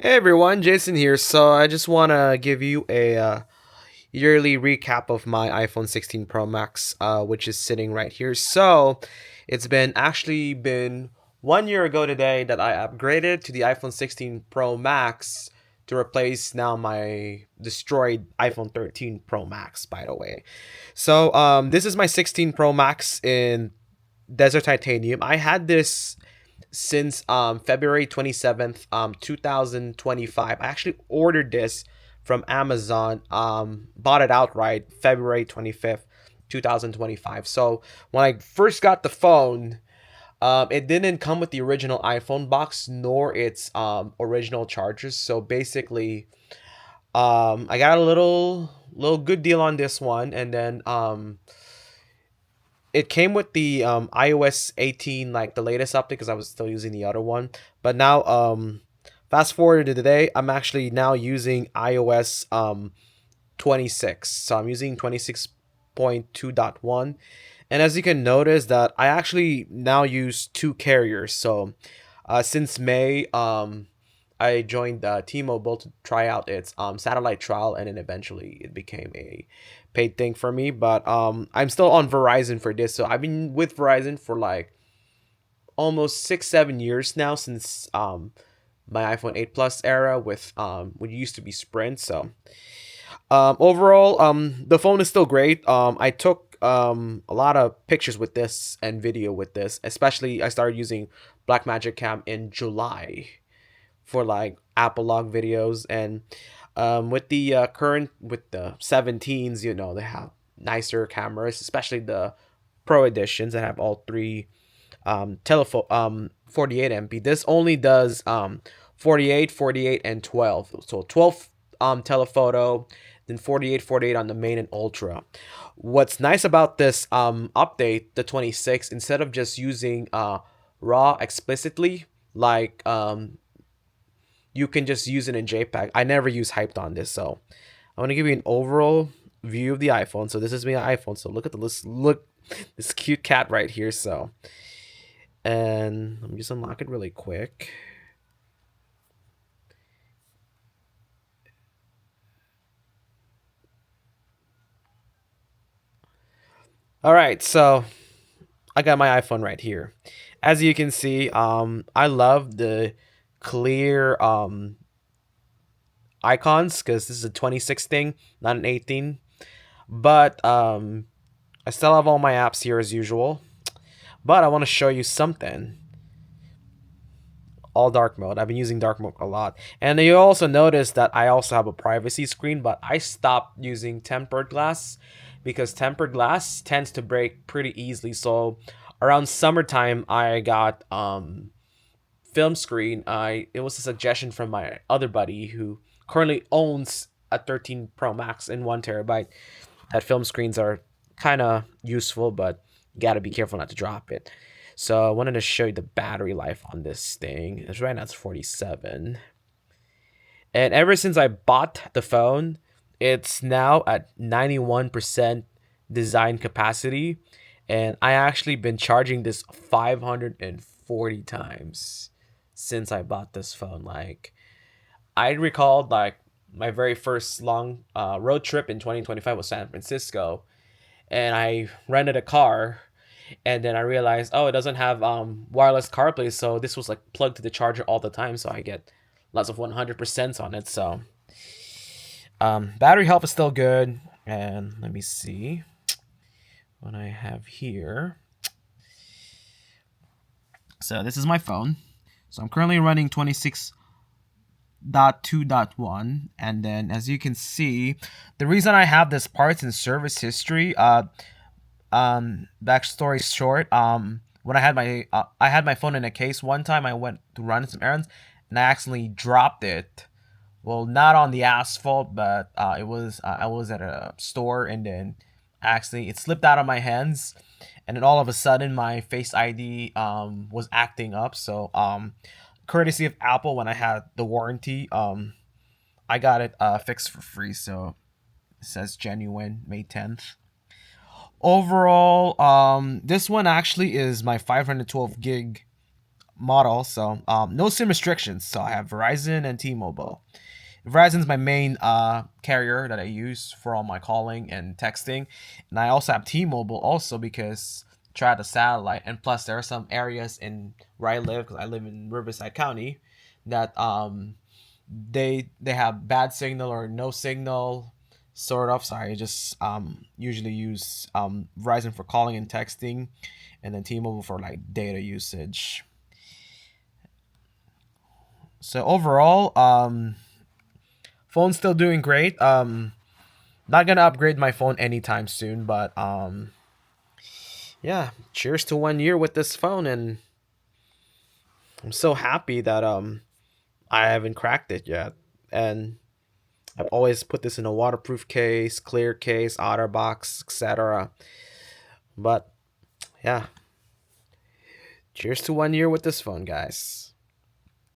Hey everyone, Jason here. So I just want to give you a yearly recap of my iPhone 16 Pro Max, which is sitting right here. So it's been 1 year ago today that I upgraded to the iPhone 16 Pro Max to replace now my destroyed iPhone 13 Pro Max. By the way, so this is my 16 Pro Max in Desert Titanium. I had this since February 27th, 2025. I actually ordered this from Amazon, bought it outright February 25th, 2025. So when I first got the phone, it didn't come with the original iPhone box nor its original chargers. So basically, I got a little good deal on this one, and then it came with the iOS 18, like the latest update, because I was still using the other one. But now, fast forward to today, I'm actually now using iOS 26. So I'm using 26.2.1. And as you can notice that I actually now use two carriers. So since May, I joined T-Mobile to try out its satellite trial, and then eventually it became a paid thing for me. But I'm still on Verizon for this, so I've been with Verizon for like almost 6-7 years now, since my iPhone 8 Plus era with what used to be Sprint. So overall, the phone is still great. I took a lot of pictures with this and video with this. Especially, I started using Blackmagic Cam in July for like Apple log videos, and with the current with the 17s, they have nicer cameras, especially the Pro editions that have all three telephone 48 MP. This only does 48, 48, and 12. So 12 telephoto, then 48, 48 on the main and ultra. What's nice about this update, the 26, instead of just using raw explicitly, like you can just use it in JPEG. I never use hyped on this, so I want to give you an overall view of the iPhone. So this is me on iPhone. So look at the list. Look, this cute cat right here. So, and let me just unlock it really quick. All right, so I got my iPhone right here. As you can see, I love the clear icons, because this is a 26 thing, not an 18. But I still have all my apps here as usual. But I want to show you something. All dark mode. I've been using dark mode a lot. And you also notice that I also have a privacy screen, but I stopped using tempered glass because tempered glass tends to break pretty easily. So around summertime, I got film screen. I It was a suggestion from my other buddy who currently owns a 13 Pro Max in 1 terabyte. That film screens are kind of useful, but you got to be careful not to drop it. So I wanted to show you the battery life on this thing. It's right now it's 47. And ever since I bought the phone, it's now at 91% design capacity. And I actually been charging this 540 times since I bought this phone. Like, I recalled like my very first long road trip in 2025 was San Francisco, and I rented a car, and then I realized, oh, it doesn't have wireless CarPlay, so this was like plugged to the charger all the time, so I get lots of 100% on it. So battery health is still good, and let me see what I have here. So this is my phone. So I'm currently running 26.2.1, and then as you can see, the reason I have this parts and service history, backstory short, when I had my phone in a case one time. I went to run some errands, and I accidentally dropped it. Well, not on the asphalt, but it was I was at a store, and then actually it slipped out of my hands, and then all of a sudden my Face ID was acting up. So courtesy of Apple, when I had the warranty, I got it fixed for free. So it says genuine, May 10th. Overall, this one actually is my 512 gig model, so no SIM restrictions. So I have Verizon and T-Mobile. Verizon's my main carrier that I use for all my calling and texting, and I also have T-Mobile also because try the satellite. And plus, there are some areas in where I live, because I live in Riverside County, that they have bad signal or no signal, sort of. So I just usually use Verizon for calling and texting, and then T-Mobile for like data usage. So overall, phone's still doing great. Not gonna upgrade my phone anytime soon, but yeah, cheers to 1 year with this phone, and I'm so happy that I haven't cracked it yet. And I've always put this in a waterproof case, clear case, OtterBox, etc. But yeah, cheers to 1 year with this phone, guys.